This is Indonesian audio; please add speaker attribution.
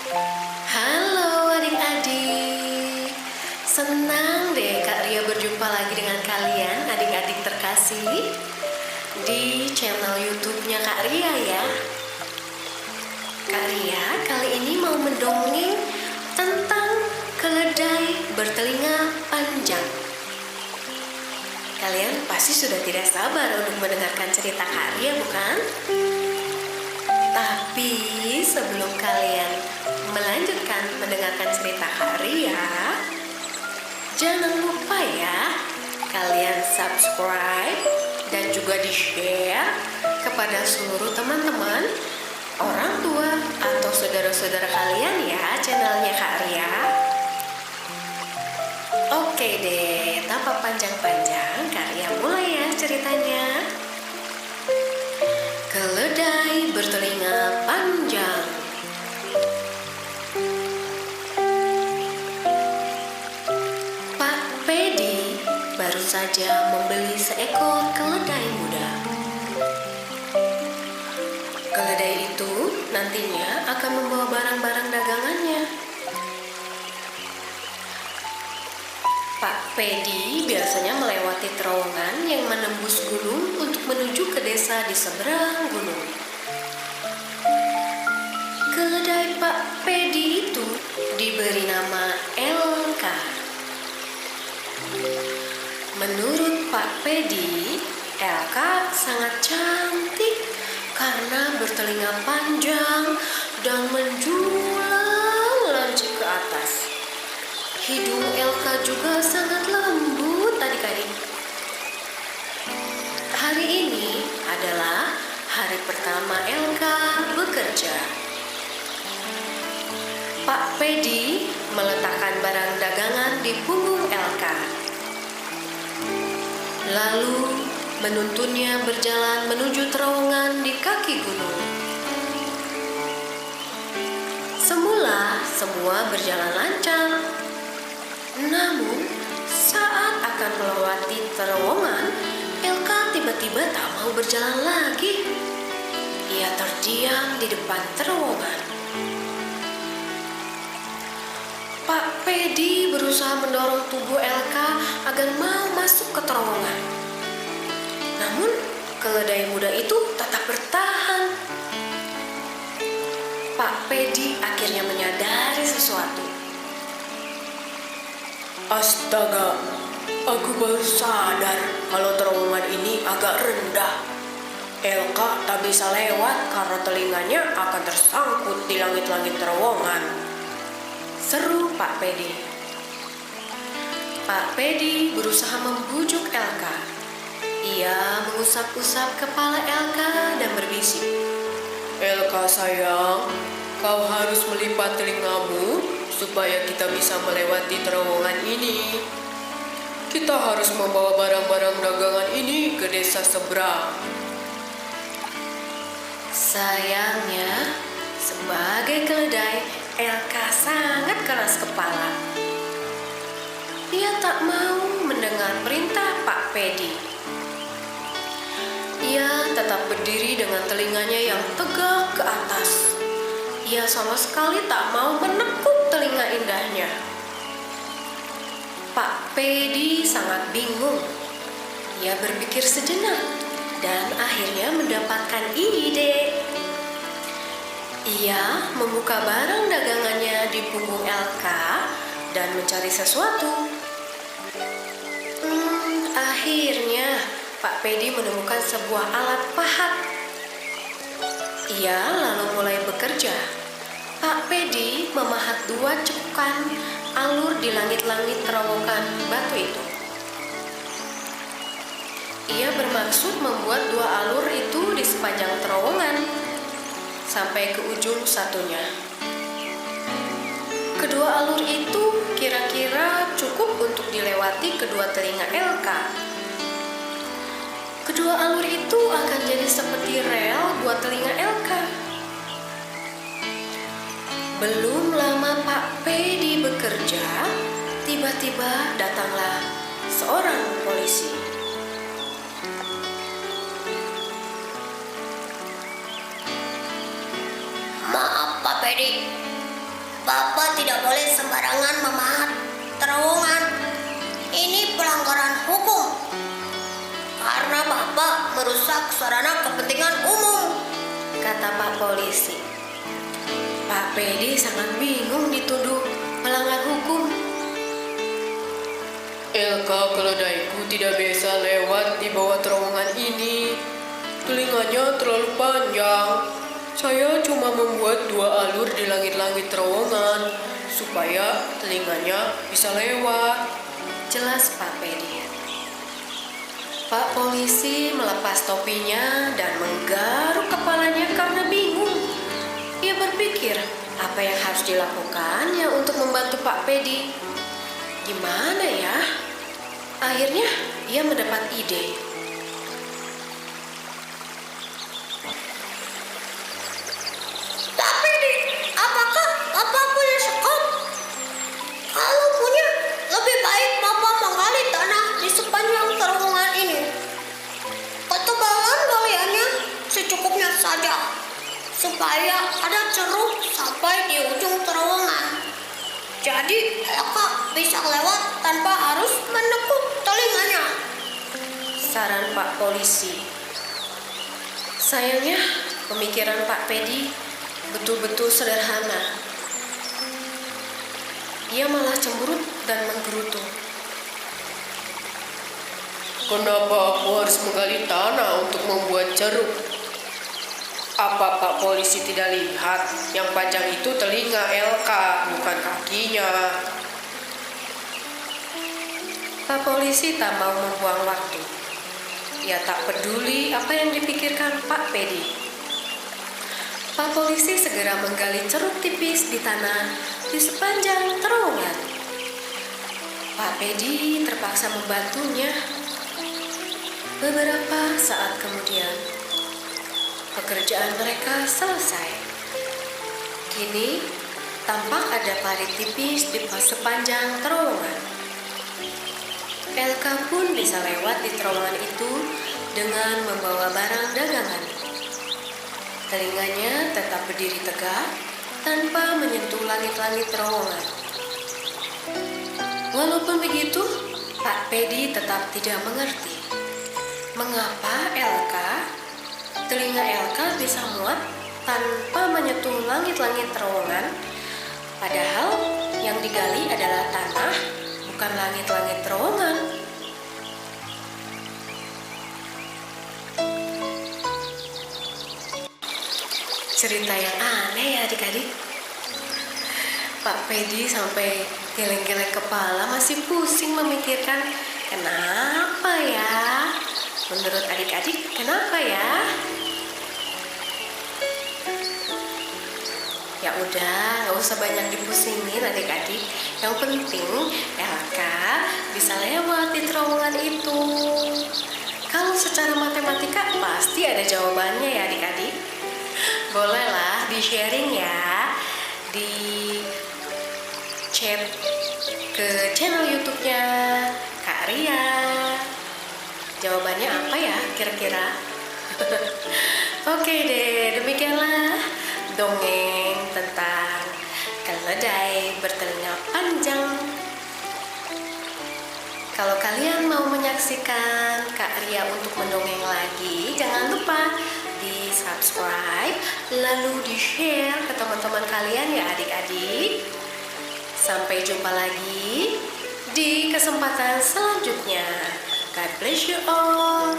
Speaker 1: Halo adik-adik, senang deh Kak Ria berjumpa lagi dengan kalian adik-adik terkasih di channel YouTube-nya Kak Ria ya. Kak Ria kali ini mau mendongeng tentang keledai bertelinga panjang. Kalian pasti sudah tidak sabar untuk mendengarkan cerita Kak Ria, bukan? Tapi sebelum kalian melanjutkan mendengarkan cerita Kak Ria, jangan lupa ya kalian subscribe dan juga di-share kepada seluruh teman-teman, orang tua atau saudara-saudara kalian ya channelnya Kak Ria. Oke deh, tanpa panjang-panjang Kak Ria mulai ya ceritanya. Keledai bertelinga panjang. Pak Pedi baru saja membeli seekor keledai muda. Keledai itu nantinya akan membawa barang-barang dagangannya. Pak Pedi biasanya melewati terowongan yang menembus gunung untuk menuju ke desa di seberang gunung. Keledai Pak Pedi itu diberi nama Elka. Menurut Pak Pedi, Elka sangat cantik karena bertelinga panjang dan menjulang lancip ke atas. Hidung Elka juga sangat lembut adik-adik. Hari ini adalah hari pertama Elka bekerja. Pak Pedi meletakkan barang dagangan di punggung Elka. Lalu menuntunnya berjalan menuju terowongan di kaki gunung. Semula semua berjalan lancar. Namun, saat akan melewati terowongan, Elka tiba-tiba tak mau berjalan lagi. Ia terdiam di depan terowongan. Pak Pedi berusaha mendorong tubuh Elka agar mau masuk ke terowongan. Namun, keledai muda itu tetap bertahan. Pak Pedi akhirnya menyadari sesuatu. Astaga, aku baru sadar kalau terowongan ini agak rendah. Elka tak bisa lewat karena telinganya akan tersangkut di langit-langit terowongan, seru Pak Pedi. Pak Pedi berusaha membujuk Elka. Ia mengusap-usap kepala Elka dan berbisik. Elka sayang, kau harus melipat telingamu supaya kita bisa melewati terowongan ini. Kita harus membawa barang-barang dagangan ini ke desa seberang. Sayangnya, sebagai keledai, Elka sangat keras kepala. Ia tak mau mendengar perintah Pak Pedi. Ia tetap berdiri dengan telinganya yang tegak ke atas. Ia sama sekali tak mau menekuk telinga indahnya. Pak Pedi sangat bingung. Ia berpikir sejenak dan akhirnya mendapatkan ide. Ia membuka barang dagangannya di punggung Elka dan mencari sesuatu. Akhirnya Pak Pedi menemukan sebuah alat pahat. Ia lalu mulai bekerja. Pak Pedi memahat 2 cekukan alur di langit-langit terowongan batu itu. Ia bermaksud membuat 2 alur itu di sepanjang terowongan sampai ke ujung satunya. Kedua alur itu kira-kira cukup untuk dilewati kedua telinga Elka. Kedua alur itu akan jadi seperti rel buat telinga Elka. Belum lama Pak Pedi bekerja, tiba-tiba datanglah seorang polisi.
Speaker 2: Maaf Pak Pedi, Bapak tidak boleh sembarangan memahat terowongan. Ini pelanggaran hukum karena Bapak merusak sarana kepentingan umum,
Speaker 1: kata Pak Polisi. Pak Pedi sangat bingung dituduh melanggar hukum. Elka keledaiku tidak bisa lewat di bawah terowongan ini. Telinganya terlalu panjang. Saya cuma membuat 2 alur di langit-langit terowongan supaya telinganya bisa lewat, jelas Pak Pedi. Pak Polisi melepas topinya dan menggaruk kepalanya karena bingung. Ia berpikir apa yang harus dilakukannya untuk membantu Pak Pedi. Gimana ya? Akhirnya ia mendapat ide.
Speaker 2: Tapi apakah Bapak punya sekop? Kalau punya, lebih baik Bapak menggali tanah di sepanjang terowongan ini. Ketebalan galiannya secukupnya saja, supaya ada ceruk sampai di ujung terowongan. Jadi Elka bisa lewat tanpa harus menekuk telinganya,
Speaker 1: Saran Pak Polisi. Sayangnya pemikiran Pak Pedi betul-betul sederhana. Ia malah cemberut dan menggerutu. Kenapa aku harus menggali tanah untuk membuat ceruk? Apa Pak Polisi tidak lihat yang panjang itu telinga Elka, bukan kakinya? Pak Polisi tak mau membuang waktu. Ia tak peduli apa yang dipikirkan Pak Pedi. Pak Polisi segera menggali ceruk tipis di tanah di sepanjang terowongan. Pak Pedi terpaksa membantunya. Beberapa saat kemudian, pekerjaan mereka selesai. Kini, tampak ada parit tipis di sepanjang terowongan. Elka pun bisa lewat di terowongan itu dengan membawa barang dagangan. Telinganya tetap berdiri tegak tanpa menyentuh langit-langit terowongan. Walaupun begitu, Pak Pedi tetap tidak mengerti mengapa telinga Elka bisa muat tanpa menyentuh langit-langit terowongan, padahal yang digali adalah tanah, bukan langit-langit terowongan. Cerita yang aneh ya adik-adik. Pak Pedi sampai geleng-geleng kepala, masih pusing memikirkan kenapa ya? Menurut adik-adik, kenapa ya? Ya udah, gak usah banyak dipusingin adik-adik. Yang penting Elka bisa lewat di terowongan itu. Kalau secara matematika pasti ada jawabannya ya adik-adik. Bolehlah di-sharing ya di chat ke channel YouTube-nya Kak Ria. Jawabannya apa ya kira-kira? Oke deh, demikianlah dongeng tentang keledai bertelinga panjang. Kalau kalian mau menyaksikan Kak Ria untuk mendongeng lagi, jangan lupa di subscribe, lalu di share ke teman-teman kalian ya adik-adik. Sampai jumpa lagi di kesempatan selanjutnya. God bless you all.